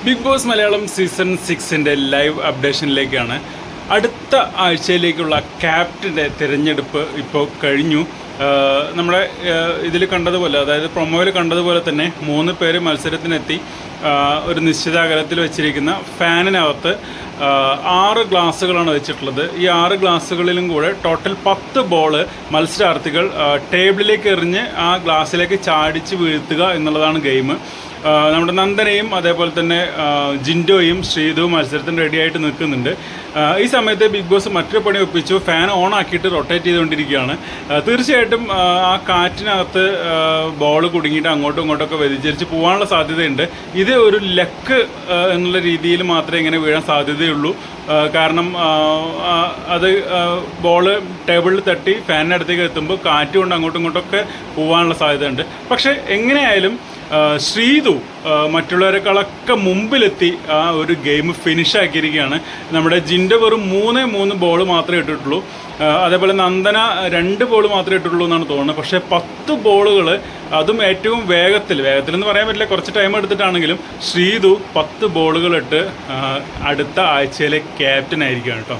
Big Boss Malayalam season 6-ൻ്റെ live അപ്ഡേഷനിലേക്കാണ്. അടുത്ത ആഴ്ചയിലേക്കുള്ള ക്യാപ്റ്റൻ്റെ തിരഞ്ഞെടുപ്പ് ഇപ്പോൾ കഴിഞ്ഞു. നമ്മുടെ ഇതിൽ കണ്ടതുപോലെ, അതായത് പ്രൊമോയിൽ കണ്ടതുപോലെ തന്നെ 3 പേര് മത്സരത്തിനെത്തി. ഒരു നിശ്ചിത അകലത്തിൽ വെച്ചിരിക്കുന്ന ഫാനിനകത്ത് 6 ഗ്ലാസ്സുകളാണ് വെച്ചിട്ടുള്ളത്. ഈ 6 ഗ്ലാസ്സുകളിലും കൂടെ ടോട്ടൽ 10 ബോള് മത്സരാർത്ഥികൾ ടേബിളിലേക്ക് എറിഞ്ഞ് ആ ഗ്ലാസ്സിലേക്ക് ചാടിച്ച് വീഴ്ത്തുക എന്നുള്ളതാണ് ഗെയിം. നമ്മുടെ നന്ദനയും അതേപോലെ തന്നെ ജിൻഡോയും ശ്രീതുവും മത്സരത്തിന് റെഡിയായിട്ട് നിൽക്കുന്നുണ്ട്. ഈ സമയത്ത് ബിഗ് ബോസ് മറ്റൊരു പണി ഒപ്പിച്ചു. ഫാൻ ഓൺ ആക്കിയിട്ട് റൊട്ടേറ്റ് ചെയ്തുകൊണ്ടിരിക്കുകയാണ്. തീർച്ചയായിട്ടും ആ കാറ്റിനകത്ത് ബോൾ കുടുങ്ങിയിട്ട് അങ്ങോട്ടും ഇങ്ങോട്ടൊക്കെ വ്യതിചരിച്ച് പോകാനുള്ള സാധ്യതയുണ്ട്. ഇത് ഒരു ലക്ക് എന്നുള്ള രീതിയിൽ മാത്രമേ ഇങ്ങനെ വീഴാൻ സാധ്യതയുള്ളൂ. കാരണം അത് ബോള് ടേബിളിൽ തട്ടി ഫാനിൻ്റെ അടുത്തേക്ക് എത്തുമ്പോൾ കാറ്റ് കൊണ്ട് അങ്ങോട്ടും ഇങ്ങോട്ടൊക്കെ പോകാനുള്ള സാധ്യതയുണ്ട്. പക്ഷേ എങ്ങനെയായാലും ശ്രീതു മറ്റുള്ളവരെക്കാളൊക്കെ മുമ്പിലെത്തി ആ ഒരു ഗെയിം ഫിനിഷാക്കിയിരിക്കുകയാണ്. നമ്മുടെ ജിൻഡോ വെറും 3 ബോൾ മാത്രമേ ഇട്ടിട്ടുള്ളൂ. അതേപോലെ നന്ദന 2 ബോൾ മാത്രമേ ഇട്ടിട്ടുള്ളൂ എന്നാണ് തോന്നുന്നത്. പക്ഷേ 10 ബോളുകൾ, അതും ഏറ്റവും വേഗത്തിലെന്ന് പറയാൻ പറ്റില്ല, കുറച്ച് ടൈം എടുത്തിട്ടാണെങ്കിലും ശ്രീതു 10 ബോളുകളിട്ട് അടുത്ത ആഴ്ചയിലെ ക്യാപ്റ്റൻ ആയിരിക്കുകയാണ് കേട്ടോ.